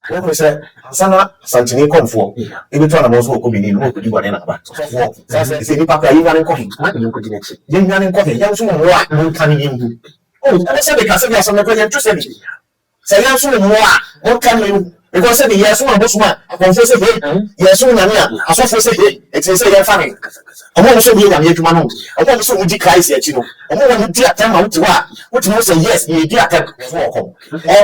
I say, Sana, Santini Komfoɔ. Even to an most of Kubini, no could do whatever. So, that's a papa, you run in coffee. You could get it. Young man in coffee, young soon, what no coming in. Oh, and I said, because I have some question to say. Say, young soon, what coming because the yes one was one. I confess it. Yes, one, I saw for say it is a funny. I want to show you that you man. I want to show you guys yet, you know. I want to tell them what you say. Yes, you did attack all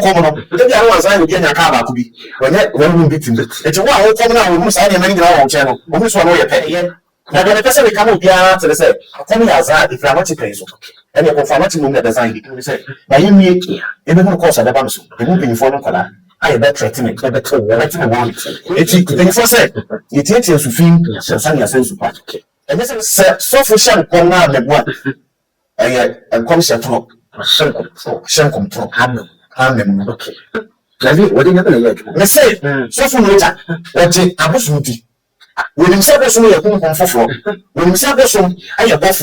common up. The other ones I will get a car to be when we beat him. It's a while coming out with Musa and many our channel. Almost one way a penny. Now, when the person will come up here to say, come here as if I'm not a place. And you confirm what you know that design it. Say, by you meet here, even of course, I never so. The moving informal color. I bet threatening it. Better one. It's said, it takes you to feel some yourself to part. And this is so for shall come now the one. And come set up. Shall control. Ham. Okay. What did you have? Let's say, so from later, what a opportunity. When himself was only a Komfoɔ. When himself was on, I have bought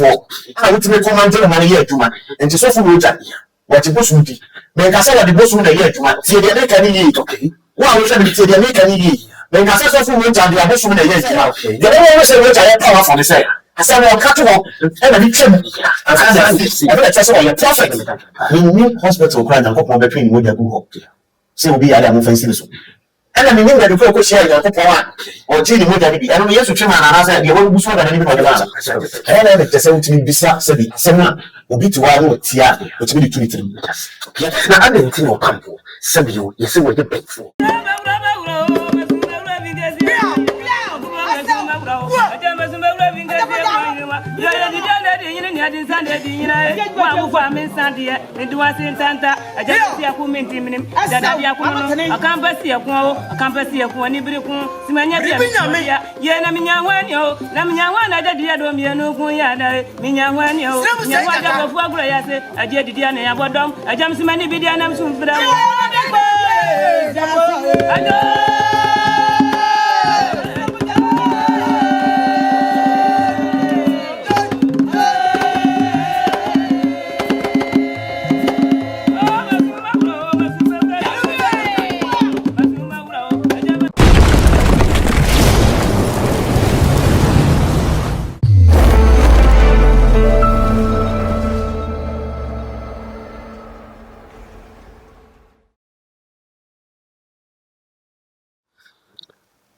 I would make command to the money here to man. And to so from later, what a opportunity. Make us say the boss from the year to man. See, they can eat, okay. Well, we said they can eat. Make us say from winter, the boss from the year to man. The only say which I have power for the say. I said, well, cut off and a bit trim. And I test all your prophet. We need hospital crying and pop on between with the book. So be Adam offensive. And I mean that the focus share your power or Jenny would have been. And we used to trim and answer the one who's one and anybody else. And I just said to me, besides, said the seminar will be to our tia, which will be to it. Now, I didn't think of Campo. Some of you, you see what you pay for.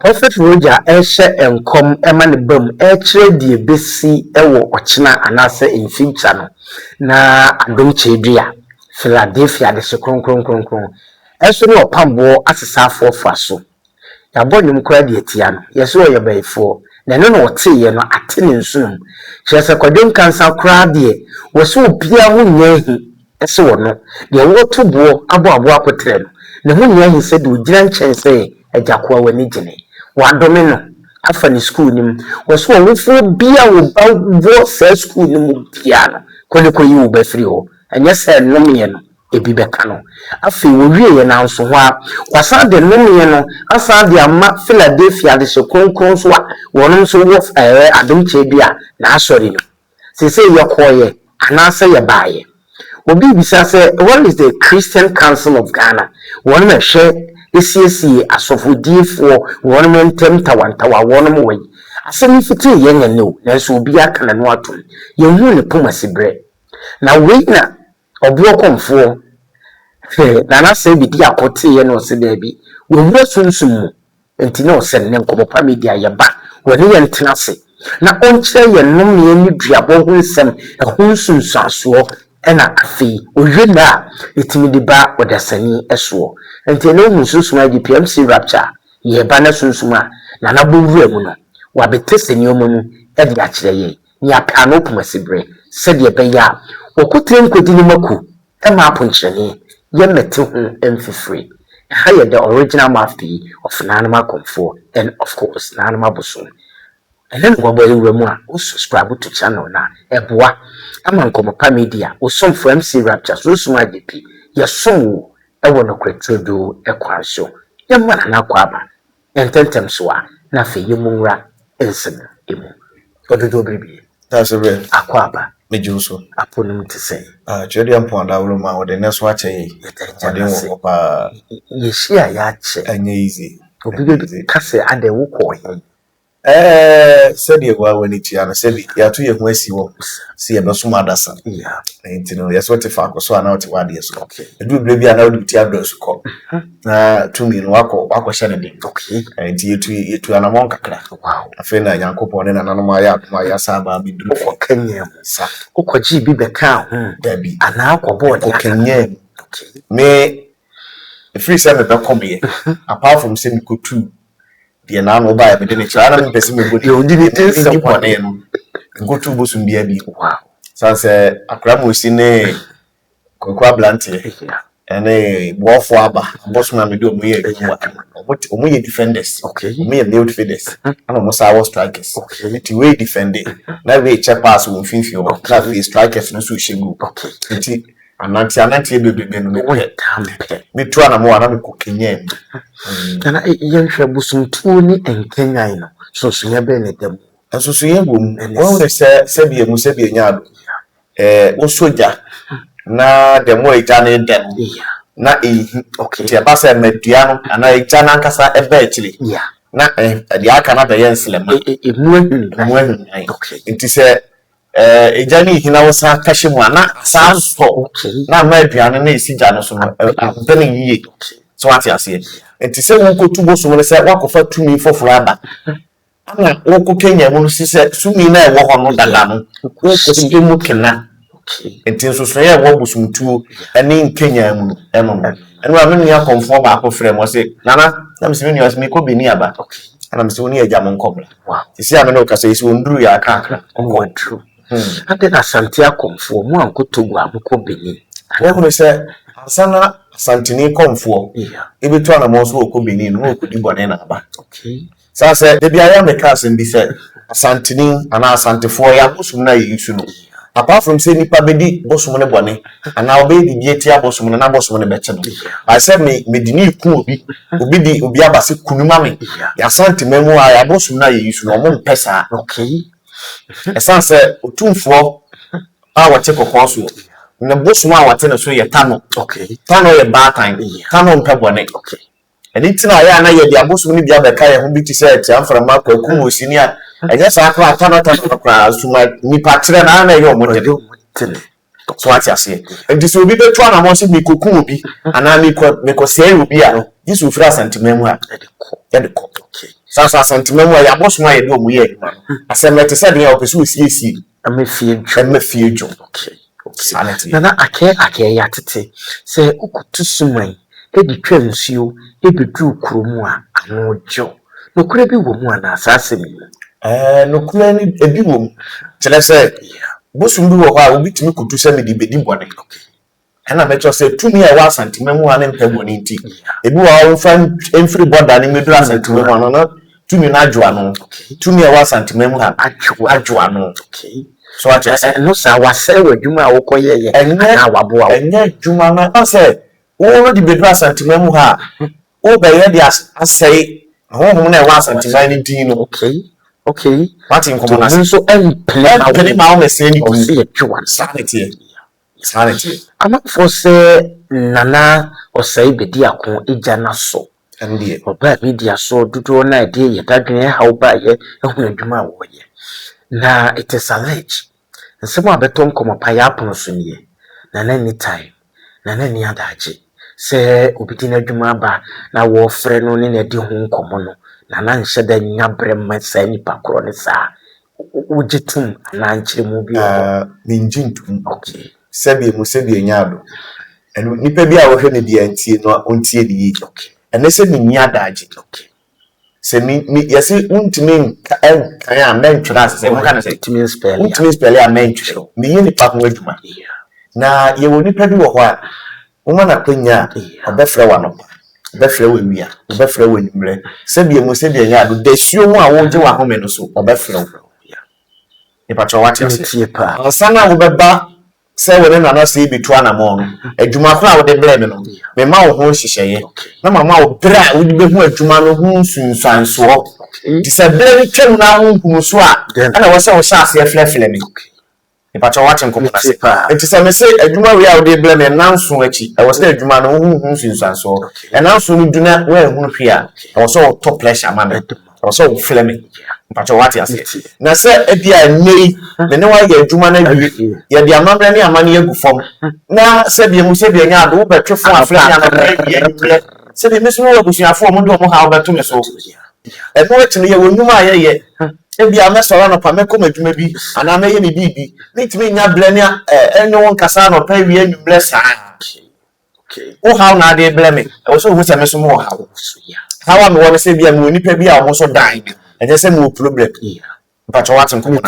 Prophet Roger and come Eman Bum, the BC Ewo Ochina and answer in future. Na Adom Kyei, Philadelphia, the Secron. As no Opambour as a South for Faso. Ya bonum credit yan, yes, or your bay for. Then no tea no attending soon. She has a KWADWO NKANSAH LIL was so Pia who near so no. The water bore abo tren. The one he said, we didn't chance say a Jackwa when it. Wadomino after school nim was one with full beer with school nim piano. Koleko you be free ho. And yes, said no me no ebi bekano. Afi we wie na nso ho a wasa de no me no asa de ama Philadelphia de so kronkron so a wono so wo Adom Kyei bia na asori no. Se say ye koye anasa ye baaye. Obi bisa say what is the Christian Council of Ghana? One me hwe ECC asofodie for one man tawantawa one way. Asemi fiti yen no, nanso obi aka na no atom. Yen hu ne pomasi bre. Na we na Obour Komfoɔ na na se Bediako te ye no se baabi. We hu sunsum enti na o se ne nkomopa media ye ba. Woni ye ntena se. Na onkyere ye no me ni duabo hu nsem ehun sunsuaso ena afi oyena etimi de ba odasani eso. Enti no hu sunsuma di PMC Rapture ye ba na sunsuma na na bowura mu no wa betese ni omu e de akire ye ni apa no pomasibre se de be ya okotre nkodi ni maku e ma aponkyerene ye mete hu emfifre ha ye the original mouthpiece of Obour Komfoɔ and of course Obour Bosom. And then go boy mu a o subscribe to channel na eboa ama nkomopa media o som for MC Rapture so suma DP ye som ewo no kwetredo ekwanso ye mana na kwaba ententem so a na fe ye munra ensem emu ododo bibi that's a real akwaba Mejuso. Aponum to say. Jody and Ponda Roma or the next watch a Yeshia yache and easy. Case and the Woko. Said you were when it and said, you are 2 years when see a Basuma Dasa. Yeah, and you know, yes, what if I was so out 1 year. Okay, and do believe I know the Tiabros call. 2 million Wako Shannon. Okay, and you to an among wow. I feel like Yanko and Anamaya, my Saba be do for Kenya. Okoji be the cow, Debbie, and now board Kenya. May the free seven don't come here, apart from saying good too. The nano by a minute, I don't person would you did it someone in go to Busum Baby. Wow. So say a cram was in a Coqua Blanty and a Warfaba, Bosman with you, what we defenders, okay, me and new defenders, and almost our strikers, okay, to way defending. Now we check pass will feel you, okay, strikers no sushi, okay. And Nancy baby me try na more na cooking yen. And I young Busum Tony and Kenya, so she never let them. And so see boom, and all they say, Sebia Musebi Yard, Osoja, na the more Johnny dem, na okay, the Bassa Mediano, and I Jana Cassa eventually, yeah, na the Akana Bayan okay, it is a journey he now was Kashimwana, sounds so. Now, my piano is Sijano, I'm telling you. So, what I say, and to say, we'll go to Boston and say, walk over to me for Flabba. I'm not walking Kenya, when she said, Sumi, I walk on the lamb, who can now. Until so say, I walk some two, and in Kenya, and when we are conform, our friend was it, Nana, I'm seeing you as me could be nearby. And I'm still near Jamon Cobbler. Wow, you see, I'm no case, won't do your car. Oh, true. And then Asantia Komfoɔ mo anko togo amko Benin. I want to say Asana Santini Komfoɔ. Yeah. Ebi to na mo so okɔ Benin no okudi bɔne na aba. Okay. So say the bia me cast and be said Asantini and Asantefoɔ ya bosum na yisu no. Apart from say nipa bedi bosum ne bɔne and now be di etia bosum na bosum ne beche no. I said me dini ku obi di obi abase kunuma me. Ya Santimemu a ya bosum na yisu no mo mpesa. Okay. Esan say otumfo a wache kokonso na bosuma a wate na so ye tano. Okay, tano ye bad time, tano mpebone. Okay, eni tina ya na ye dia bosum ni bia beka ye ho bi ti say ti amfra ma kwa kum osini a eje sa akra tano kwa suma ni patre na ye omo de so what you say and this will be better na mo se mi kokun obi ana mi ko say obi a this will fra santimemu a de ko. Okay, Sasa santimemu ya bosuma ye do mu ye adwuma asemete se de ya opesu siesi amefie dwo. Okay, okay, na ake ya tete se ukutu suman edi twansuo ebedu kromu a anojo no kure bi wo mu ana asasemi no kure ni ebi wo mu tele se bosum bi wo ha obi timi kutu se me di bedi bone. Okay, and I met you say 2 years was santimemu ane mpebone nti ebi wo fan every border ni medura santimemu no 2 years adwa no 2 years was santimemu ha adwa no. Okay, so what you say no sa wase wadwuma a wokoye ye na waboa enye dwuma na say wo di bedura santimemu ha wo be ye dia asai ho na wa santimemu din no. Okay, okay, what in common as so emple ma wo say ni say adwa sanity ama for say nana o say Bediako ejana so ndie oba media so dudu na de ye dadwen ha wo ba ye ehun adwuma wo ye na it is alleged nsemo abeton komo pa ya pono so nie na anytime na ni adaje se obidi na adwuma ba na wo frɛ no ne na di ho nkomo no na nhye da nya brem sa nipa kro ne sa ujitum na nkyere mu bi minjintum. Okay, sebi nyado enu nipa bi a wo hwe ne de antie no ontie de yi. Okay, ene se ni nya adaje. Okay, se mi yesi untimi kan ya mentwera se mo kan se untimi spell ya mentwera mi yi ni pa ho adwuma na ye wo nipa bi wo ho a wo ma na kwanya obefre wa no obefre wa wia obefre wa nimre sebi nya do de suo mu a wo je wa home no so obefre wo ni pa cho wati ase sana wo beba se wo na na se bitu ana mo no adwuma kora wo de bre me no me ma wo ho hyehyeye na mama wo bra wo de behu adwuma no ho sunsanso ti se bre twem na ho nkumu so a ana wo se wo sha ase flefle me. Ipacho watching come na se. Enti se me say adwuma we a de blame nanso achi. I was say adwuma no hu sunsanso. E nanso no duna we hu hwe a. I was so top pressure ma me. I was so feel me. Ipacho what ya say. Na se e bia nei me ne wa ye adwuma na wie. Ye de amamre ne amane agu fom. Na se bia mu se bia nya do betwefo afra nya na ye. Se de me so wo busuafo mo do mo ha obeto me so. E no etime ye wonuma ye. Ebi amesoro no pa meko madwuma bi ana meye ni bibi nitimi nya blane enyo nkasa no pa wi anwumle saa o how na dey blame e wo so hu se meso mo how how am won se bia me onipa bi a wo so dan e je se mo problem mpacho watin ko na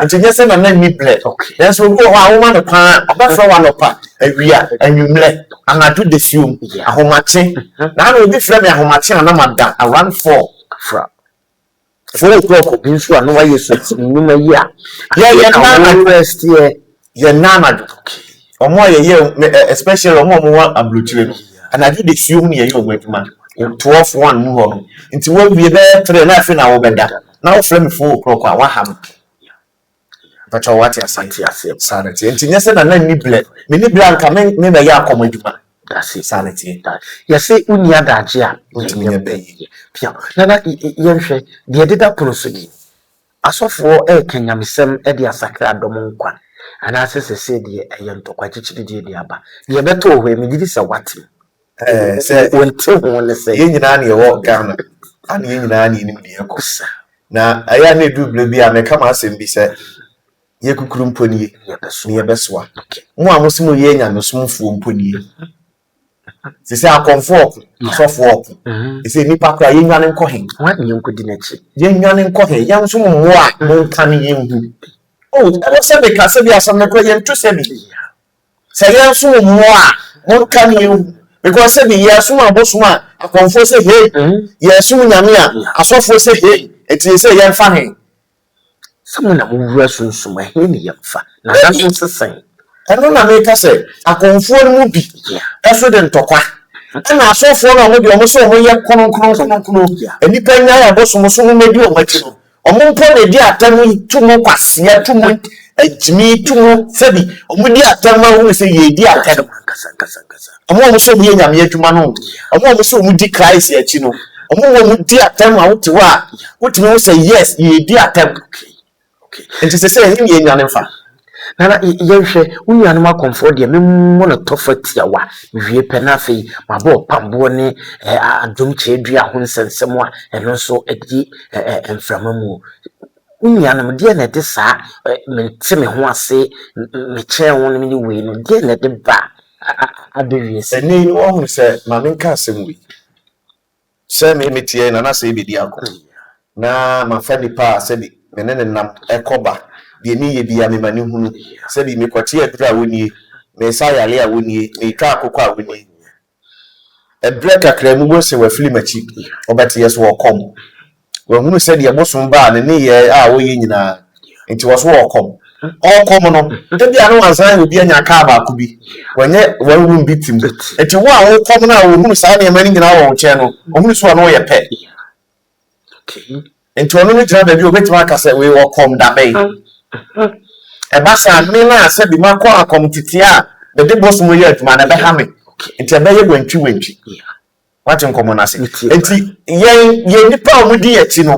nti je se na ni ble then so go ha wo ma no pa abafa wa no pa awia anwumle anadu de fium ahomache na no bi frɛ me ahomache na mada around 4 fra 4 o'clock in so no why so numa ya na rest here ye nana do omo ye especially omo wa abrochire no and I do the film ye yo adwuma 12:1 mu ho no nti we be 3 na afi na wo beda na wo frame 4 o'clock a wa ham but what you say sanity nti nyese na ni ble me ni ble anka me be ya akoma adwuma. That's it, sanity. You say, Unia Dajia, Pia. Nana, Yenche, the editor Prosody. As of for a Kenyamisem, Edia Sacra Domonquan, and as I said, the Ayan to quite the Abba. The better way, me did this a what? Say, when two say, Yanani walk down, and Yanani in the Acosa. Now, I only do blubby, I may come as and be said. Ye kukurum pony, near Beswa. One was no yen and no smooth foam pony. They say I comfort, soft walk. They say Nipa cry, young and cohin. What you could dinner? Young and cohin, young some more, no canny young. Oh, I was saying because we are some Korean to send me. Say, young some more, no canny you. Because said, yes, soon I was one. I comfort say, hey, yes, soon Yamia. I saw for say, hey, it is a young funny. Someone who wrestles somewhere, hey, fa. Now that's the same. I don't know make us say a conform will be evident to qua. And I saw for no be almost so here kono and depend na boss mo so me di o mati no omo po na di atam tu mo kwase tu mo ejimi tu mo sabi omo di atam ma wo say ye di atam omo so bi nyame adwuma no omo so mo di Christ achi no omo di atam a wo ti wa wo ti mo say yes ye di atam okay and say say him ye nyane fa. Nana yehwe unyanu ma comfort de me mo no tofatia wa wie penafe mabo pambo ne Adom Kyei dua ho nsensem a eno so edi enframa mu unyanu de na de sa me te me ho ase me kye won me ni we no de na de ba abewie se eni wo hu se ma me nka asem wi se me metie na na se Bediako na ma fa nipa se bi me ne nam ekoba de ni ye bia me mani hunu se bi me kwatie adura a woni me sa yale a woni me twa akokọ a woni e break akra mu bo se wa fili machi obete yes wo kom wa hunu se de bosom ba ne ye a wo ye nyina enti wo so wo kom o kom no de bia no ansan obi anya ka ba ku bi wonye won bi tim enti wo a wo kom na wo hunu sa ne mani nyina wo che no wo hunu so no ye pe okay enti ono ni tira da bi obeti ma ka se we wo kom da be Ebasa me na se bi makọ akomtiti a be de boss mo ye aduma na be ha me enti ebe ye wantwi wati nkomo na se enti ye nipa o di achi no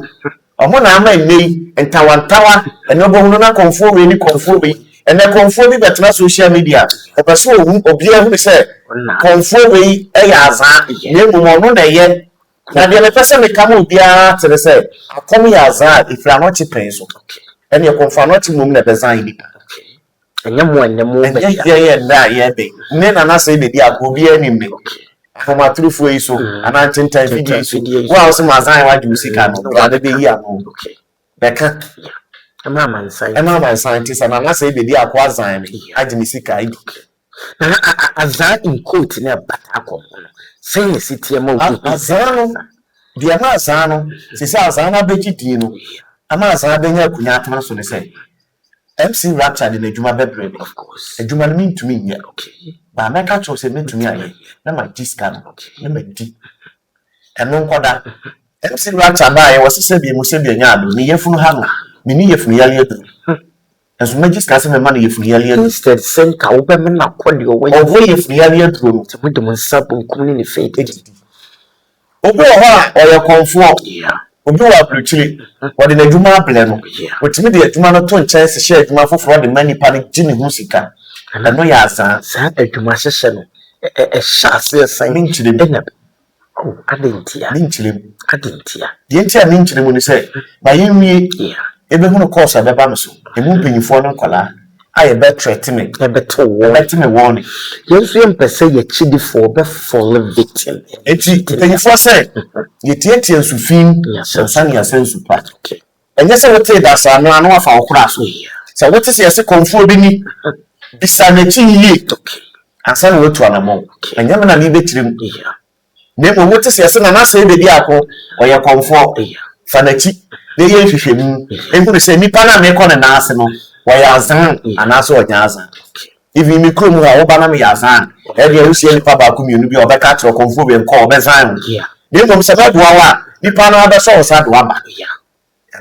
omo na ama nei entawantawa ene bo hunu na konfo we ni konfo we ene konfo bi betena social media opeso ohu obi ahu se konfo we ya azan ye mu mo no na ye na de le pese me kama obi a tere se akom ya azan ifra no chi pen so and your confanoti mum na design it. And yam yeah, be. Nena na say Bediako be any me. For my true for so, and I think time video. Well, some design what you see can rather be here. Okay. Becca, a man scientist, and I say Bediako was I didn't see kind. As that in quote in a Bediako. Saying city mo Azano. The Amazano, she says, I'm a vegetino. Amasa benya kunya atama so ne say MC Rapture de adwuma bebrebe of course adwuma no mean to me nya okay ba meka cho se mean to me aye na ma discount okay na ma di eno nkoda MC Rapture ba ye wo se bi mu se bi nya ado ni yefunu ha no me ni yefunu yale adu As magic as a man if we are instead send Kaubam na kwadi or when if we are to put them on sabon community fate. Obour Komfoɔ obi wa approachly what the adwuma plan which me the adwuma no to chance share adwuma for the money panic gini ho sika and no ya sa adwuma hyehyɛ no sha ase san nkyire oh adentia the entire nkyire mu ni say ba yenwie ebe hu no course abeba me so emu mpanyifo no kwala aye be threat me me warning yenso yempese ye chidifo be fall victim enti mpanyifo say ye tietie nsufin sansan ya sensu pa enye se wote da sa no anu afa okura so se wote se yese konfo bi ni bisa na chi yi ansan wotu anamo enye me na ni betirim ne mo wote se yese na na se Bediako oye konfo fa na chi ne ye hwehwemu enku se nipa na me ko na ase no wayazan anaso onyaza even me krom ha wo bana me yazan e de usie nipa ba ku mienu bi obeka tro konfo be nko obezan ne mo se ba Duah wa nipa na ba so sa Duah ba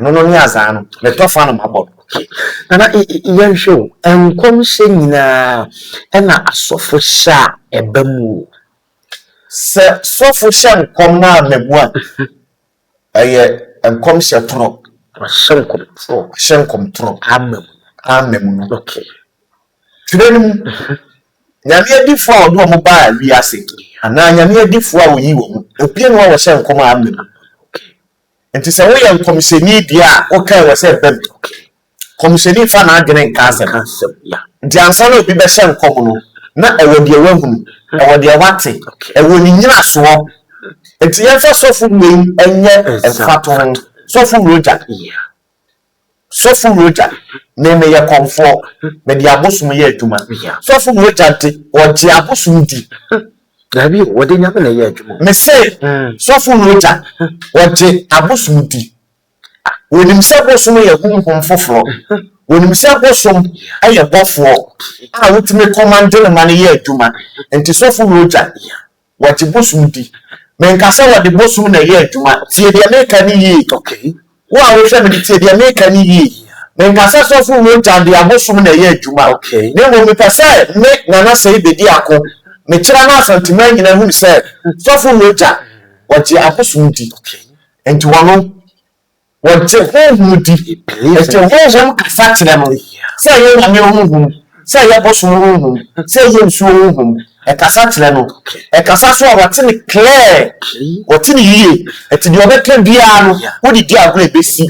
no ni yazan no le tofa no mabo na yenhwe enkom hye nyina na asofo hya ebamu se sofo hya nkom na memu a eye enkom hye tro hyenkom tro amem no okay trenum nyame adifo a odo mo ba wi ase ana nyame adifo a oyi wo opie no wo hyenkom amem enti se wo ye nkomseni dia o kai wo se bem komiseni fa na adwene nkansem ya nti ansa na obi be hyenkom no na ewo de wahunu ewo de wate ewo ni nyina so enti ye fa sofu mwe enye enfaton sofu roja sofu roja me ye komfo me de abosum ye adwuma sofu roja te o de abosum di dabi wode nyame na ye adwuma me say sofu roja o de abosum di wonim se bosum ye hunhum foforo wonim se bosum aye bofo a wotime command na man ye adwuma enti sofu roja o de bosum di me nkasa wo de bosum na ye adwuma tie de meka ni yi okay wa wo hwe me tie de meka ni yi me nkasa sofu roja de abosum na ye adwuma okay ne mo me pese me nana sei Bediako me kira na asantima nyina hu se sofu roja o de abosum di enti wono what you di enti wo kasa kire no say ye nyame honhum say ye bosum honhum say ye nsu honhum e kasa kire no e kasa so what ni clear what ni yie enti de obeka bia no wo di agro ebesi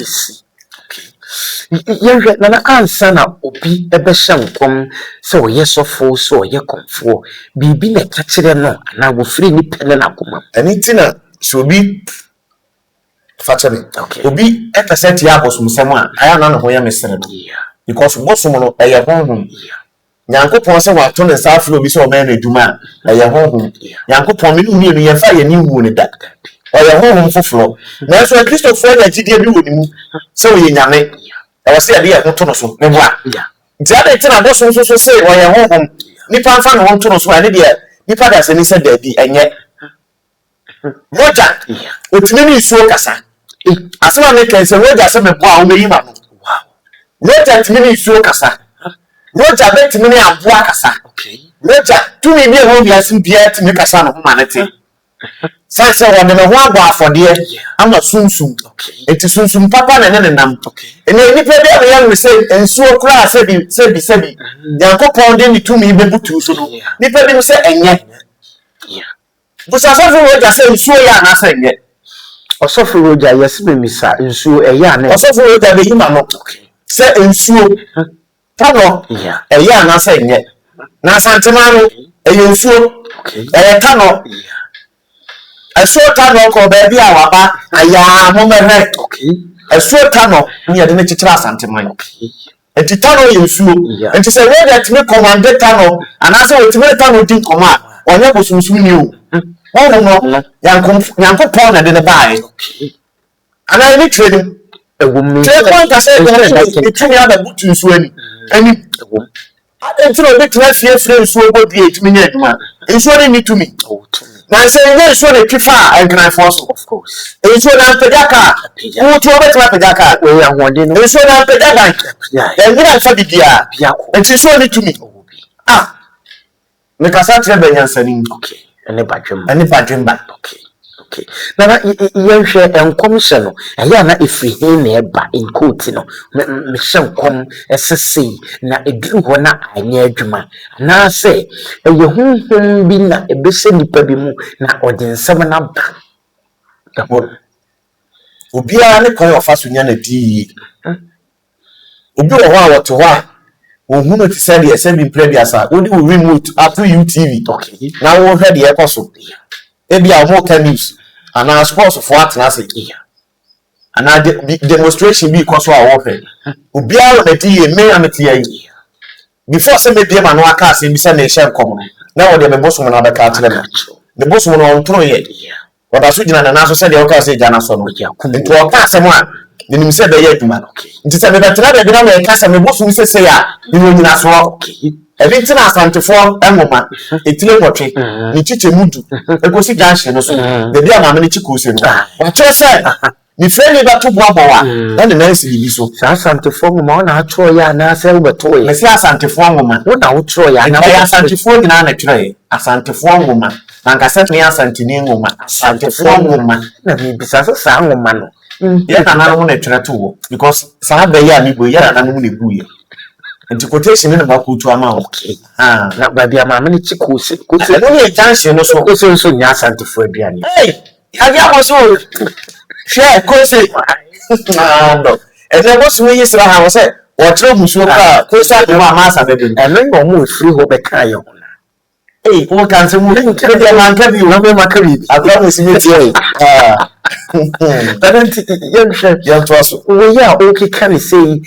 yenhwe na ansa na obi ebe hye nkom se oye sofo so oye komfo bibi na ka kire no na wo free ni pele na koma ani tina so obi fatame obi epesent ya bosum semu a aya na no ho ya mesere no because bosum no eye honhum nyankopon se wato ne saflo obi se o me na adwuma eye honhum nyankopon me ni ye fa ye ni wu ne da eye honhum foforo na so Christopher ya gidie bi woni mu se o ye nyame e wo se ade ye hoto no so me bo a nti ade tina bosum so se o ye honhum nipa nfa no hoto no so ade de nipa da se ni se da bi enye roja otime ni suo kasa asema me kan se roja se me bo a o me yima no roja time ni suo kasa roja betime ni aboa kasa roja tumi bi e ho bia sim bia time kasa no ma nete sai se wonde me ho agba afode ama sunsum eti sunsum papa na ne nam ene ni pe bia me yan me se ensuo kura se bi yankopon de ni tumi be butu so no ni pe bi me se enye busa so roja se ensuo ya na se enye osofu roja yesime misa nsuo eya na osofu roja be yima no se ensuo tano eya na se enye na santima no eye nsuo tano esuo tano ko be bia waba aya mo mehwe esuo tano ni ye de ne chichira santima enti tano ye nsuo enti se roja timi command tano anase otimi tano din koma onye bosumsum ni o no yankopon na de ne bae ana ni trade ewumi trade ka se de tumi aba butu nsuo ani ade tro be tena fie nsuo go die tumi nya adwuma nsuo ni tumi na say you show the kifa and can force of course e show na Bediako who to betima Bediako we are one e show na Bediako e ngira fa bibia e ti show ni tumi me kasa tre benyansani okay ene badwem okay na yehwe enkom hye no eya na efrihe na eba in quote no me hye enkom esese na eduru ho na anya adwuma na se eye honhom bi na ebese nipa bi mu na odinsem na ba da ho obia ne kan ofa so nya na di obi wo ho a woto ho a ohunu ti se de ese bi previous odi wo remote apu UTV okay na wo hwe de ekoso ebia mo ka news ana sports for atna say ana demonstration bi koso a wo hwe obia wo na di me ameti yi before say me dem anu aka say bi say na ehye nkom na wo de me bosom na beka atle me bosom no on tro ye wada so gina na so say de o ka say jana so no nti o ka say mo a nim say be ye aduma nti say me betra be na me ka say me bosom say ya ni wo gina so everything asantefo enwoma etile nwotwe ni chiche mudu ekosi junction no so de bia ma me chiko se no wa cho say ni friend ba to boaboa na ne nansi bi so asantefo nwoma na atro ya na say wo beto ye me say asantefo nwoma wo na wo tro ya na asantefo gina na tro asantefo nwoma na nka se asantini nwoma asantefo nwoma na mi bisa so sa nwoma no ye na na wo na tro to wo because sa ba ya mi bo ye na na mu ne bu ye nti quotation ne ba kutu ama okay na ba bia ma me chiko se no ye junction no so so nya asantefo aduane ya mo so share ko se no ene bo so ye sra ha wo se wo tro musuo ka ko sa de ma asa be be ene ngo mo free ho be ka ye ho na wo kan se mu ne ke de man ka bi wo be ma ka bi akwa mo si meti Tanti yan twaso we ya okay can say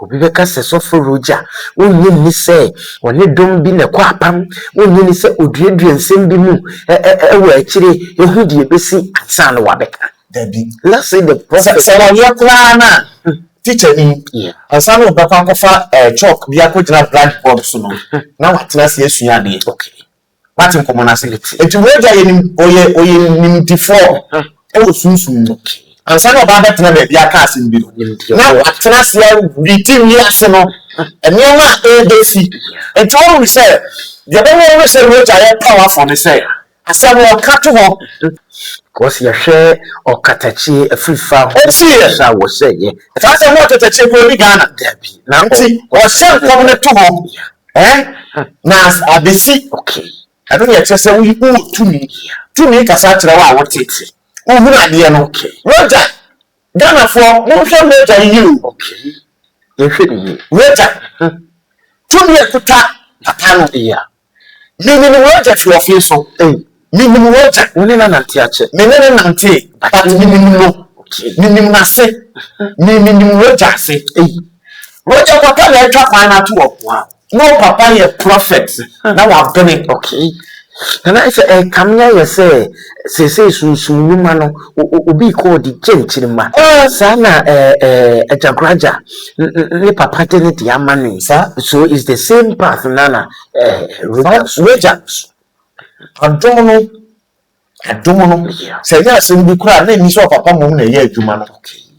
obi be ka se so for roja wonye ni se woni dom bi na kwa apam wonye ni se oduadua nsem bi mu wo akire ehu die besi asan wa beka dabi let's say the prophet se won ye kra na teacher ni asan wo beka kofa chalk bi akogina blackboard so no na watena se asua de okay Martin commonality. Eti woja ye oye nim before e wo sunsun ansa na ba betena be bia ka asim bi na watena se redeem ye ase no ene wa edesi eti wo say de be wo say woja ye powerful ne say asem wo ka to ho because ye hwe okatachi afrifa ho sa wo say ye fa say wo okatachi ko bi Ghana dabi na nti wo say ko ne to ho na abesi okay I don't yet say we to me kasa kire wa wotete wo hu na de no Roger Ghana for mo hwe Roger you okay ye hwe ni Roger to me kuta atano ya me Roger fi ofie so me Roger woni na nante ache me ne nante but me no okay me na se me Roger se Roger papa na twa kwan na to wow no papa ye prophet na wa bene okay na I say kamnya ye say sunsun numa no obi ko di chenchirima sana ajagraja ne papa de ne dia manu so is the same path nana Roger Adom no say ya sem bi kura na mi so papa mom na ye adwuma no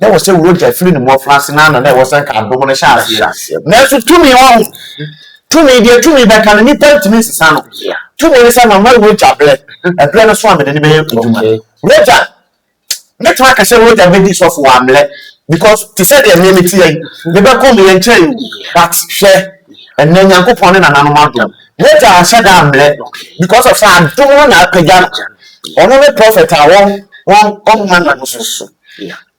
na wo say Roger free ne mo France na na wo say ka Adom no sha ase na so tumi won tumi be kan ni pentimi sisa no tumi say mama Roger ble e ble no so am de ne be adwuma Roger net wa ka say Roger be di so for amle because to say the name ti yen be be come yen tell but share and then yankopon na nanu madom Roger asha da amle because of say Adom na apagya ono me prophet a won man na so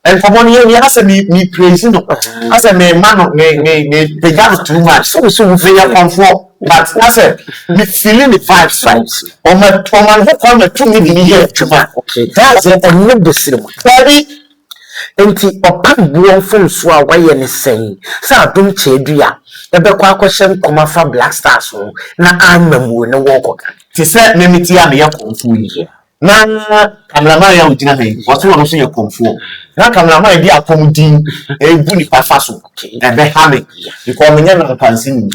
and for money we has me praise no as a me man me began too much so we Komfoɔ but I said me feeling the vibes right on my who come to me the year okay that's it on the cinema baby enti Opambour from so a waye ne sen sa Adom Kyei ebe kwa akwhye nkoma fa Black Stars ho na amamu ne wo koka ti say me meti am ye Komfoɔ yi na cameraman ya ujina he wasu wono so ye Komfoɔ na cameraman bi akomdin e bu ni pafa so e be hame because me nya na pansin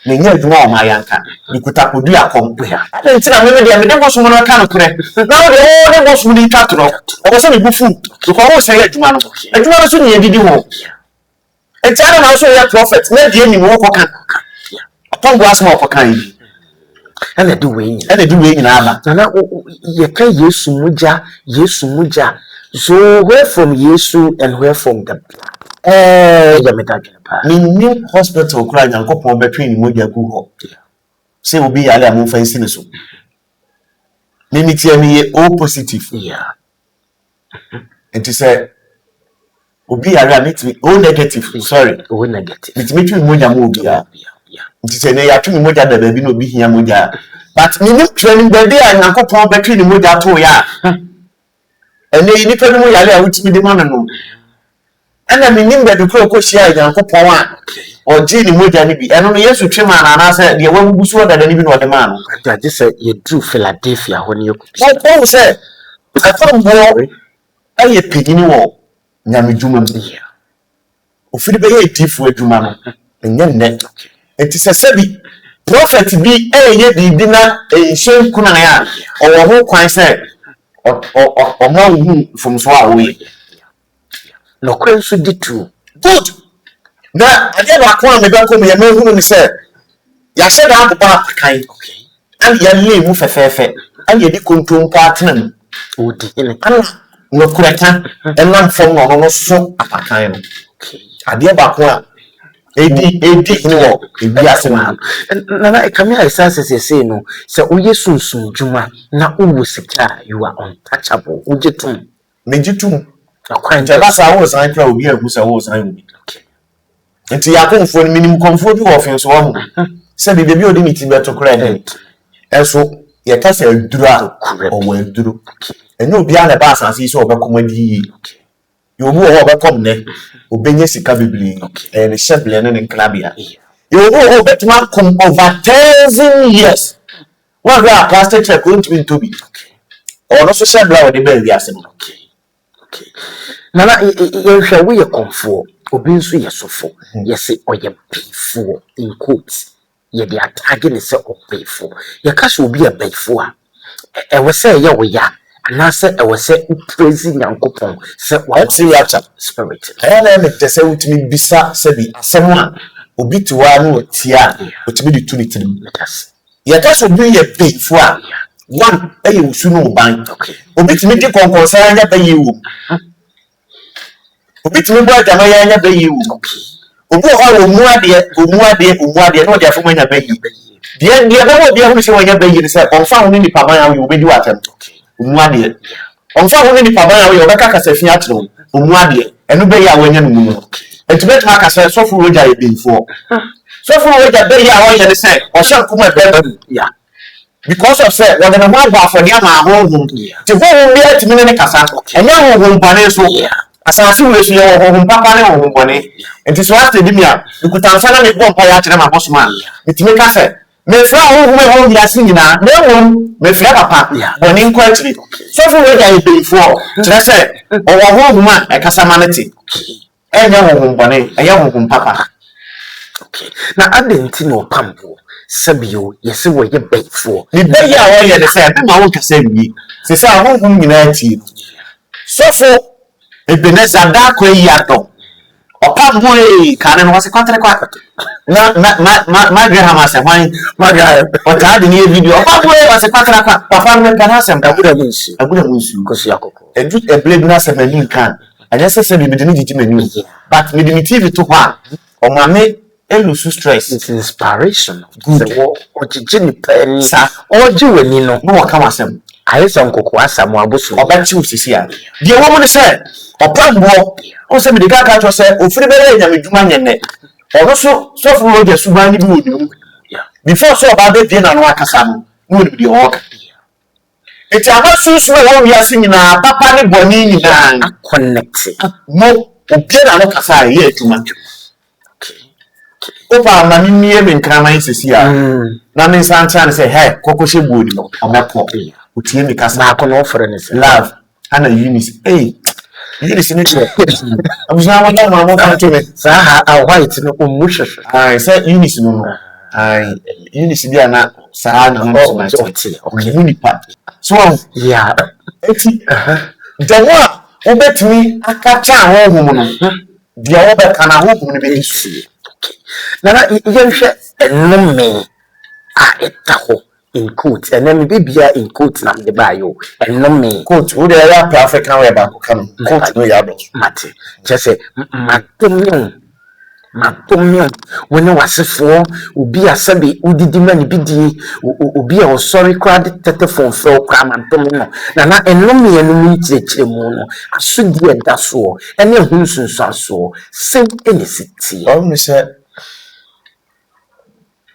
Nenya adwuma o ma yanka nikuta kodu akom ade ntina me de me boso mo no ka no kre na o de boso ni ka tro o se me bufu ko o se adwuma no so ne didi ho entara na so ya prophet na de ni mo ko kan upon go asma ko kan yi ana du we nyina aba na ye ka Yesu muja so where from Yesu and where from the ya metadwene pa ni hospital kura nyankopon betwe ni moja gu ho say obi yale am fancy ne so ni tie mi ye O positive enti say obi yale am it O negative sorry O negative it me twi moja mo obi enti say ne ya twi moja da ba bi no obi hia moja but ni training ba dey nyankopon betwe ni moja to ya ene ni pe mo yale a wutimi di ma no ana minim da dukro ko hia nyankopon a oji ni moja ni bi eno no Yesu twema na na say de wabugu so da ni bi no de ma no ade say ye drew Philadelphia ho ne ko say Opambour aye pigini wo nyamedwuma bi ofiri be ye tifu adwuma no enye nne enti sebi prophet bi eye bi na ehyen kuna ya owo ho kwan say o ma hu from so a we no kwen so di true good na ade ba ko me ba ko me hu ni say ya she da ba kan and ya le mu fefefe and ye di kontom pa tena odi ene no kureta enam fom no so apakan no ade ba ko a edi ni wo ebi asema na e kamia isase say no say oye sunsun dwuma na owo sika you are untouchable ujetum mejitum akwan je ba sa wo san kra obi agu sa wo san obi enti ya konfo ni minim konfo bi wo fin so wo say bi bebi odi miti beto kra ni eso ye ka say aduru a o wo aduru enyo obi a na ba asase so obekomadi yo mu ho obekom ne obenye sika bibli ne sheble ne klabia yo mu ho betuma come over 10 years what we are plastic check going to be o no so sheble o de ba wi ase no nana ye hwe we ye Komfoɔ obi nso ye sofo ye se oye payfo in quotes ye de atage ne se opayfo ye ka se obi e payfo a we say ye wo ya na se we say praise nyankopon se what you Rapture spirit na me te se utimi bisa se bi asem a obi tiwa no tia utimi di tu ni tirim ye ka so bi ye payfo a one eye usu no ban obi timi di konkonsa anya bayi wo obi timi bo adama ya anya bayi wo obi ho omuade no dia fo anya bayi de ba obi ho se anya bayi ni se onfa ho ni papa ya wo obi di watem omuade onfa ho ni papa ya wo obeka kasafi atro omuade eno bayi a wanya no mu no etibet ma kasa so fu roja ye before so fu roja bayi a wo ye ni se o se kuma be ya because of say when the man ba for dia ma honhom ti honhom bi atimi ne kasa enya honhom bane so asase we so ye honhom papa ne honhom bane enti so after di mia ikutansa na me bo mpa ya kire ma boss man etimi kasa me fra honhom e honhom ya sinyina na honhom me fra papa bone nko akiri so for we dia before tire say o honhom a e kasa maneti enya honhom bane enya honhom papa na adenti no Opambour sabio yesi wo ye bayfo ni bayi a wo ye de say be ma won kasa wi se say honhom nyina ti so for Ebenezer Opambour Opambour kan no wase kwatre kwa na Graham ase hwan o ta de ni video Opambour wase kwatre kwa papa me kan asem agura munsu kosi akoko edu eble bi na asem ani kan anya se bi de ni jiji manu but me de TV to kwa o ma me elusu stress it's inspiration good o jiji ni pen sa o ji wani no no waka wasem ayesa nkoko asamu abusu obachi usisi ya de wo mo ne se Opambour o se me de ka cho se ofiri bele nyamedwuma nyenne ono so fu roja suban ni bi woni before so ba be die na no akasa no no ni bi o ka eti abasu wo wi ase nyina papa ne boni nyina connect mo obi na no kasa ye atuma opa na ni mie me nkraman sisi a na me sancha say hey kokoshe buodi no omepo otie me kasa na kono ofre ne love ana Eunice Eunice ni che abusha wala ma mo fa to me sa ha a white no omuhwehwe say Eunice no Unisi bi ana saa na no okay unipa so yeah eti dawa obetumi akacha ahohom no dia obeka na ahohom no be isi na yehwe enome a etaho in quote and then bibia in quote na de bayo enome quote wo de ya African way ba ko kan quote no ya do mate just say matomyo wona wasefo obi asabe udidi mani bidie obi a sorry crowd tetefon fro kwa matomyo na enome enu nchire mu no asudi eda so ene hunsunsu so sem enesiti o mi se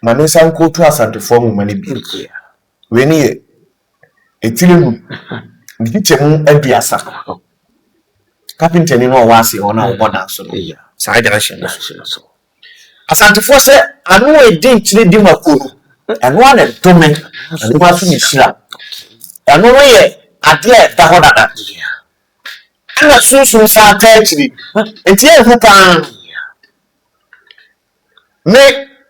mame san ko to asantefo mu mani bi we ni e etire mu ndiche mu aduasa carpenter ni no wase ona oboda so no saa generation so asantefo se anu e din chire di makuru anu ana dome anu ma so ni shira anu ye ade e da ho dada ana sunsun sa ta chiri enti e hu pa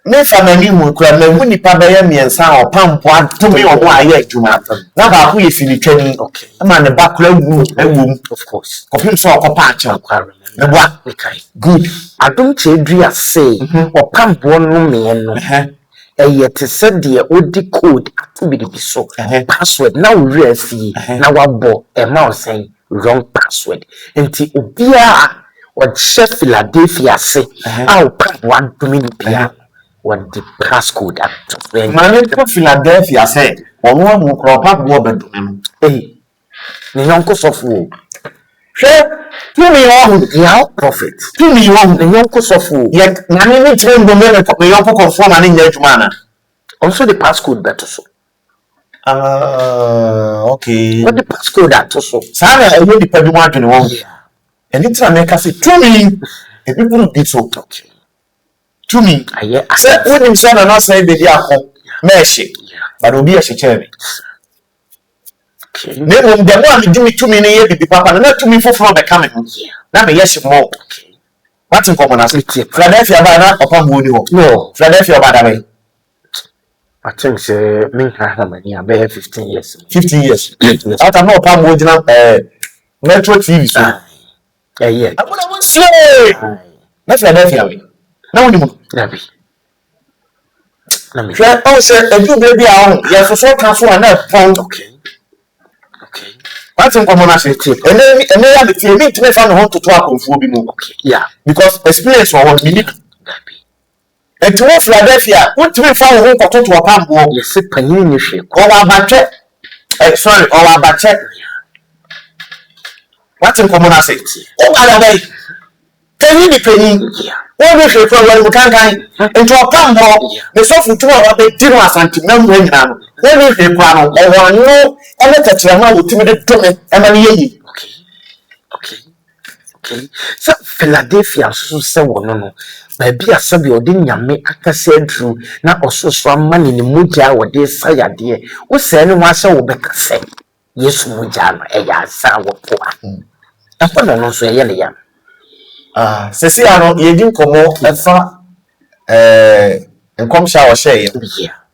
me family mu kura me hu nipa be ya miensa opampo atome omo aye adwuma na ba ko ye finitwani ama ne ba kura ewum of course kopim so okopa acha me bua good Adom Kyei say opambo no me no eye te se de odi code atubiri bi so password na wuri afi na wabo e ma osen wrong password enti obia o che Philadelphia se a opambo adumi ni bia what the passcode at mane ko Philadelphia say onu amu kro opambo bedumi no ni yonko sofo Tumi won ya prophet tumi won ni yonko sofo ye na ni tire ndo me yonko Komfoɔ na ni nya adwuma na also the passcode better so okay what the passcode at so sa na e di padu ma adwene won eni tira me ka se tumi e people be so okay tumi aye se wonim se na say Bediako me ehye but obi ehye kyere ne mo de mo am di mi tumi ne ye bibi papa na tumi foforo be come ho na me yes mo what in common as Philadelphia ba na Opambour ni ho no Philadelphia ba da be I think say me ha many about 15 years after no Opambour gina Metro TV so yeah abuna mo slay na Philadelphia we na woni mo na me hwe o se edu baby a ho ye so kan so na pon okay what in common as ene ya be tie me time fa no ho toto akonfuo bi mu yeah because experience or what minute and to Philadelphia what time fa ho toto Opambour yes panyin ni hwe o wa batwe sorry o wa batwe what in common as o ala bay tani ni penny o be hwe ko wa kan and to Opambour the so futu wa be tiro asanti na mu nyina no o be hwe kwa no o wa no ele tetere ma wotimi de tome e ma ne yi okay so Philadelphia so se wono no ba bia sabe odi nyame akase adru na ososo amane ne mogya wode sayade wo se ne ho ase wo bekase Yesu mogya no e ya sa wo po a ko no so ye ne ya sesi ano ye din komo efa enkom sha wo share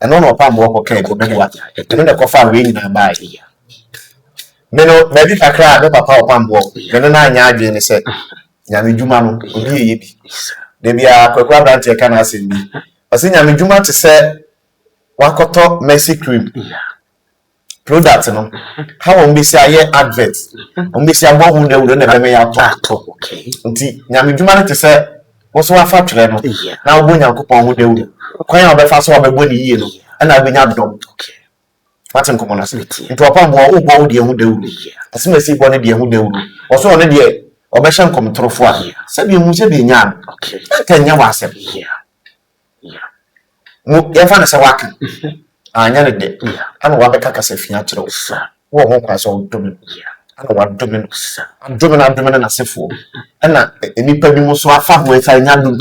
eno no Opambour ko kan ko mewa eno ne ko fa we nyina ba ya meno maybe kakra be papa Opambour meno na anya adwe ne se nyame dwuma no obi ye bi de bia kwakwa branche kan asembi ose nyame dwuma te se wakoto mercy cream product no how on be say aye advert on be say agbo hu na wuro na be me ya to okay nti nyame dwuma te se wo so afa twere no na wo nyankopon hu na wuro kwan obe fa so obegbo ni yie no na be nya dom okay Martin Commonas into Opambour who bow the who do as soon as he wanted the who do also on the Obeshan come through for said you must be young okay can you was yeah Yafan as a wacken I never did and what the caca said fiatro what won't pass all domin and what domin and domin and as a fool and any penny so I found with I know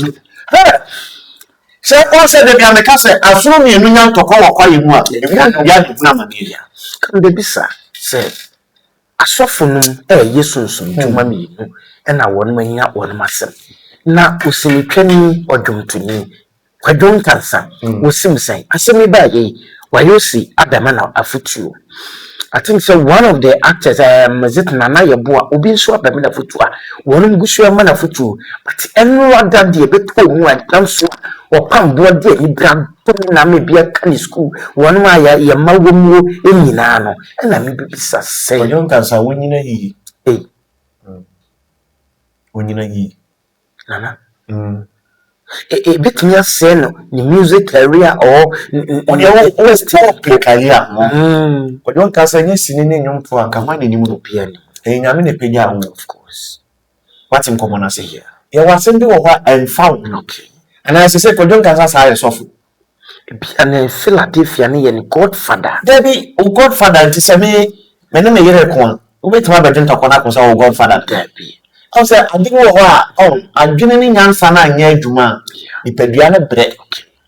say all said the America as soon as you know to call or you want kan de bisa say asofo no Yesu nsom dwuma mi no na won manya won masem na osinitwani odwomtoni KWADWO NKANSAH wosim say asemi ba ye wayosi Adom afutuo. I think so one of the actors Mazit Nana Yeboa obi nso abamina futua wonum gusu ama na futuo but enu ada de beto mu anso Opambour de ni brand na me bia kan school wonum aya ye mawomuo enyina no na me bibisa say KWADWO NKANSAH wonyina yi wonyina yi nana bit me say no the music career or career KWADWO NKANSAH nye sini ne nyomfo anka hwan ni mu no bia ni nyame ne penya wo of course what in common as here ye wasem bi wo hwa enfound okay and I say KWADWO NKANSAH say sofo bia na Philadelphia ne ye ni godfather Debbie o godfather nti se me ne me yere ko obetima be dwonta kona ko sa o godfather Debbie I say adi wo hwa adwene ni nyansa na anya adwuma ipadua ne bre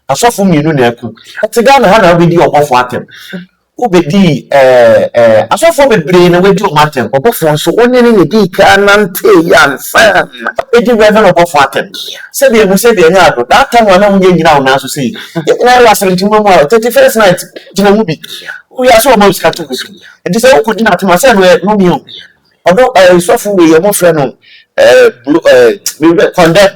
asofo mienu na aku atiga na ha na obedi obofo atem obedi asofo bebre na wedi omatem obofo nso onye ne di ka nante yansa edi reverend obofo atem se bi emu se bi anya ado that time na munye nyina ona so sei na wa 17 mo 31st night jina mu bi we aso o ma sika to kusu edi se wo kodi na atema se no mi o odo sofo we ye mo frɛ no condemn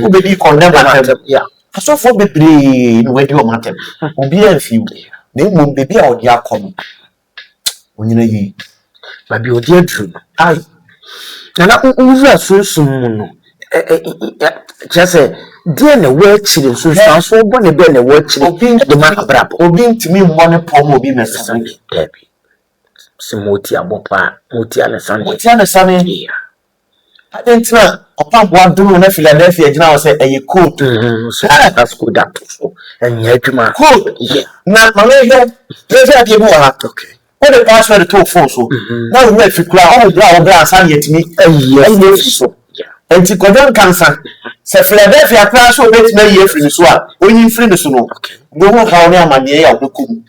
obedi condemn atem yeah asofo bebre no wedi omatem obi anfiu na emu bebi a odi akom onyina yi babi odi adru ai na uwura sunsun mu no just dia na we chire sunsun so bo ne be na we chire obi de ma abrabo obi ntimi mmɔ ne pom obi mesa debi simoti abopa moti alesane moti alesane adentina Opambour Adom na Philadelphia gina wo se eye code so that's good that so enya adwuma code yeah na mama here pressure dey mo ha okay what the password to phone so now we fit kula all bra san yetimi yeah so enti KWADWO NKANSAH se Philadelphia kra so betima ye free so a onyi free so no go ho ha oni amane ya obekom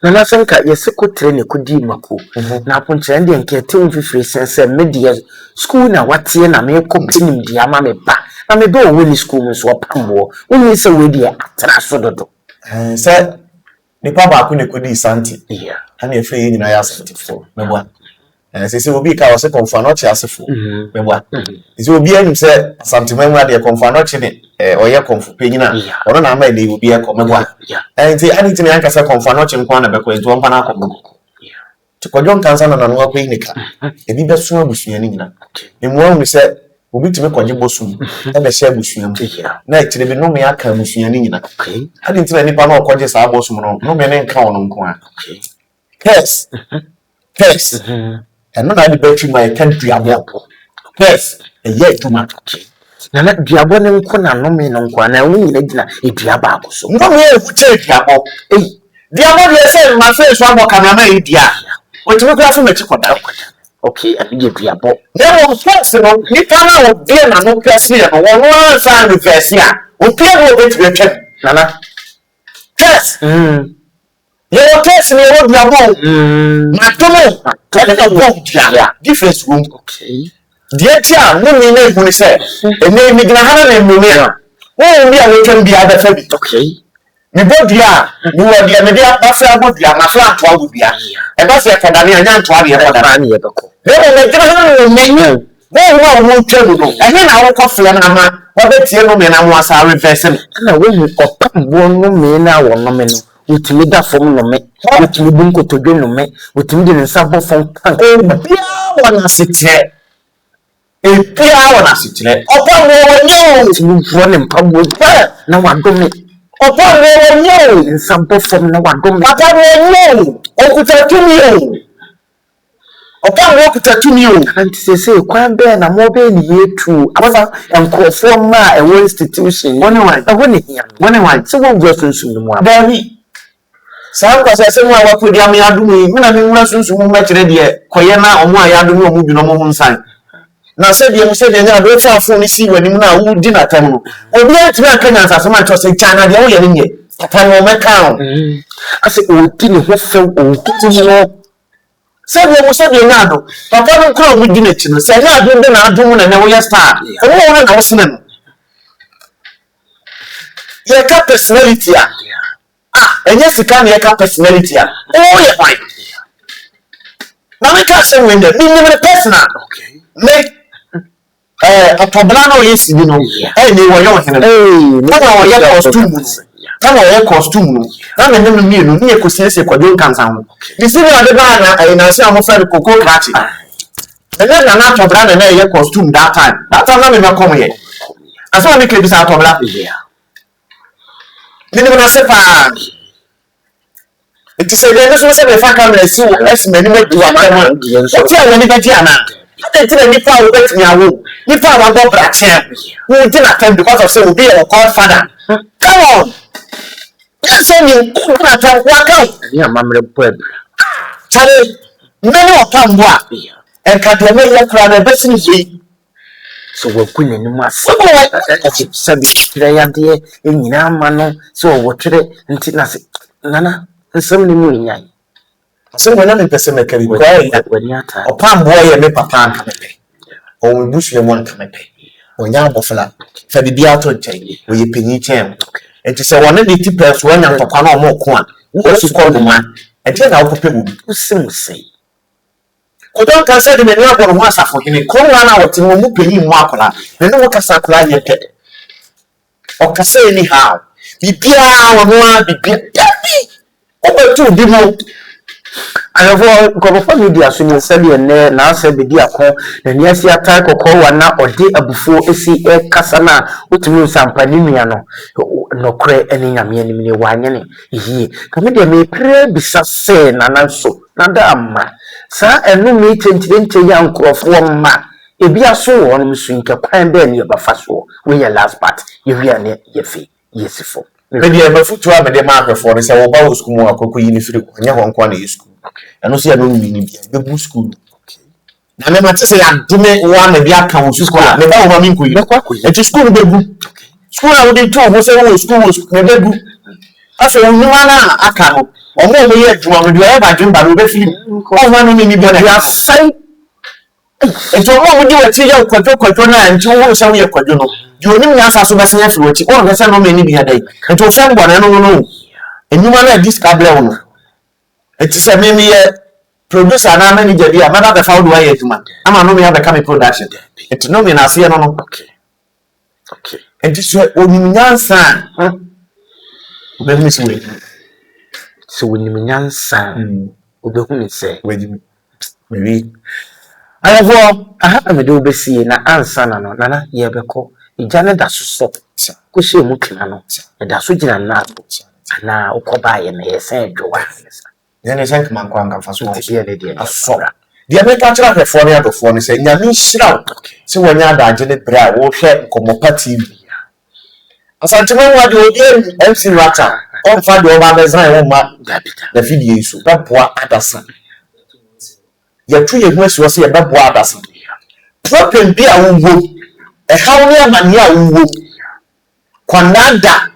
na sanka yesekotre ne kudi mako na aponche ndi nkete mfifiri sense media school na watie na me kopinim dia ma me ba na me be o woni school so Opambour woni se we dia atra so dodo se ni papa ku ne kudi santi yeah ana efe yi nyina ya santi fo me bua se obi ka wo se konfa chi asefo me bua se obi anim se santi memu ade konfa no chi ne oye konfo penyina ono na ama ele obi e ko me bua enti aniti me anka se konfa no chi nko na be ko enti won pa na akọ yeah to KWADWO NKANSAH na no akọ inika ebi be so abusua ni nyina emu ahu se obi timi kwaje bosum e be share abusua mu na etire bi no me aka abusua ni nyina aniti na nipa na okoje sa bosum no me ne nka wono nko a yes and not the battery my country abo yes yeah tuma na duabo ne nko na no me no nko na wo nyina gina eduaba ako so ngo me e fuche duabo duabo de say ma say so abo kamera e dia o timi kwa so mechi koda okay abi duabo na wo first no ni kana wo de na no kwase e no wo no san no kwase a o pia wo beti betwa nana yes yo test me wo duabo na tomo tele wo dia difference room okay dia tia no me na ehuni se ene mi gina hana na mmumi a wo mi a wo twam bia da fa bi okay mi bodua mi wo dia me dia ba fra bodua ma fra anto abodua e ba se kadane anya anto abi e kadane ne yebeko ne wo gina hana no menyu wo twam no ene na wo kofle na ma wo betie no me na mo asa reverse na wo mu Opambour no me na wo no me no wotimi da fom no me wotimi bunko todwe no me wotimi de nsa bo fom kan bia wona setre bia wona setre Opambour wonyo timi vuo ne mpabo na wadome Opambour wonyo nsa bo fom na wadome Opambour wonyo okuta tumi o Opambour okuta tumi o anti sese kwan be na mo be ni yetu afa enkrofo ma e wo institution woni wan woni hia woni wan se wo gwa sunsun no mo Davi saa kwa sese mu a wakodi am ya dum yi na me nwura sunsun mu mekire de koye na omo a ya dum omo bi no mo hunsan na se de mu se de nya do fa fo ni si wani mu na wo di na tam no obi antime aka nya nsase ma cho se chana de wo ye ne papa no meka o ase o ti ne ho fe o ti no se de mu se de nya do papa no kro mu di na chi no se nya do de na adum na ne wo ye star o wo na wo sene no Your personality. And yes, you can your personality. Oh, yeah, fine. Now, we can't say when the minimum personal. Okay. Make a poblano is, you know, and they were young. Come on, your costume. Come on, your costume. I'm a new meal, near Cosense, KWADWO NKANSAH. The city of the banner, and I say I'm afraid of Cocoa Cratchit. And then I'm not a brand and your costume that time. That time, I'm not coming here. As long as we keep this out of black here. Minimum say it is a very small if I come and see less many more do one. What's your anybody? I tell you, if I will get me a room, if I want to go Rapture, we did not come because of so be a godfather. Come on. Let's say you walk out. Yeah, Mamma Web. Charlie, many of them walk and can't make your crowd a best in So we're going to mass. Sabi idea in Yamano, so what today until nothing. Nana, and some new. So when I'm in Pessimically, when you're tired, Opambour and me papa come pay. Or we bush you one come pay. When you're buffalo, for the Bediako Kyei, where you penny champ. And to say one of the tippers when I'm papa no more corn. What's to call the man? And then I'll put people who say. KWADWO NKANSAH the many of master for him. Come on out to move penny marcola. And no Casacla yet. Or Cassa anyhow. Be beer or be beer. Over 2 people. I have got media so you said you now said Bediako, then yes, you attack or call one now or day before AC Casana, which means some panimiano, no cray any yammy wine. He come in may pray be say, and also, Nadama. Sir, and no meeting to young Prof. One ma. If you are so on Mr. Capine Ben, you have a fast war. We your last part, you hear near your feet. Yes, for. Maybe I'm a foot to have a marker for this. I will school more cocoa in the quantity school. And no see a room in the school. Now, I must say, I'm doing one of the accounts. School, never over me. And to school, school, I would do was a school was never. I said, no man, I can't. Or more yet, you want to do ever dream by the feeling. Oh, 1 minute, you are saying. And so, what would you tell your control and 2 hours on your quadruple? You only ask us to be a fruit, or the same many be a day. And to offend one, I don't know. And you want to discard. It is a maybe producer and I'm manager. I'm not a found way to man. I'm not have a coming production. It's no mean I see no. Okay. And this is what son. Let me see. So when you son, who say, maybe I have a do be seeing an answer, Nana, ye beko. Ijane da so ko she mu kana no da so gina na na ukoba ye na ye say dwowa then is like man kwanga fa so ye ne de asora the American church for near before ni say nyame hira se wonya da agene bra wo hwe nkomopa TV asantema wa de odi MC Rapture on fa de over design wo ma da video so da boa adasa ye tu ye hu aso se ye da boa adasa problem bi a wo how near mania woo Kwanada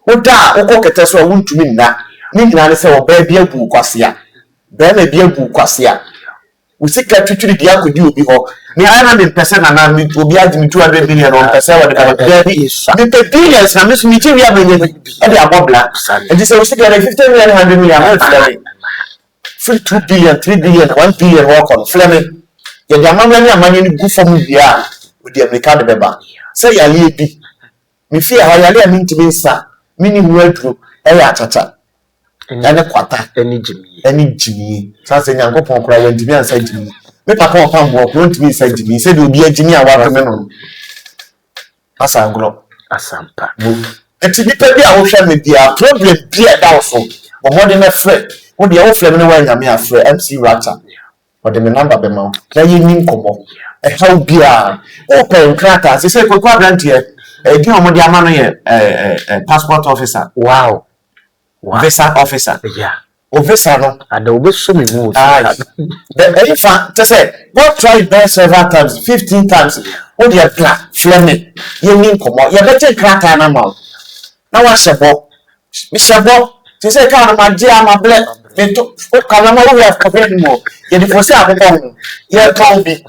Oda Oko Keteso won't to me na Nina say or baby a boo quasia. Then a beer boo quasia. We see Catri Dia could you be all. Me I am in person and I will be adding 200 million on person. The billions and Miss Material and the Abobla. And this is 50 million, 100 million. 2 billion, 3 billion, 1 billion walk on Fleming. Your money good for me here. With the American beba. Say ya libi. Me fear how ya mean to be sir. Meaning word through tata. Any quarter, any Jimmy. Says a young couple cry when Jimmy said to me. Me papa Opambour won't be said to me. Said will be a Jimmy a watermelon. Asanglo. Asampa. And to be paid our family, dear problem be a doubtful. But more than a friend. What the old family when I'm here for MC Rapture. But the number of them now. Can you mean come on? How be open crackers? They say, "Quadrant here, do you want the passport officer?" Wow. Visa officer. Yeah. Visa no. And there will be so many moves. The fact to say, what tried there several times, 15 times. What you crack, Fleming? You mean come on? You better crack an amount. Now what's a book? Mr. Bob, to say, "Come on, my dear, my blood." Me to come on, we have covered more. You the first time, you can't be.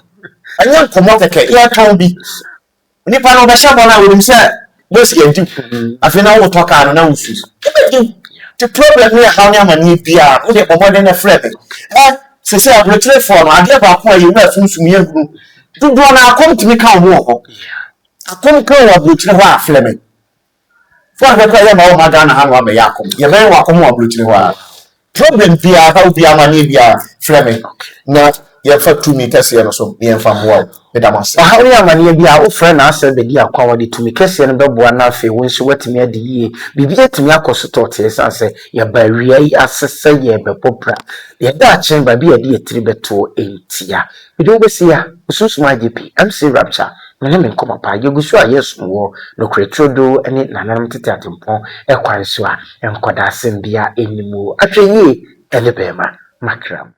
I want to come out. You can't be. Nipa no be shabona with him say What's your do? I feel now we'll talk on announces. The problem here, how many PR, only more than a friend. Say, I'm retreat for I get back where you were from me. Do not come to me, come walk. I come to a Bluetooth Fleming. For I am all my gun, how I'm a Yakum. You're very welcome, Bluetooth. Problem PR, how be a money PR Fleming. Not your for 2 meters or so, near from wall. How many be our friend answered Bediako to me, Cassie and Babuana Fe when she went to me at the year. Be to me a consultant, and say, your barrier as say, ye be popra. The Dutch chamber be a dear tribute to 8 year. We do see ya, Sus my DP, MC Rapture. My name in Comapa, you go sure yes, war, no cretrodo, and it nanam titampon, a quansua, and quadasim bia any more. Actually, Elebema, Macram.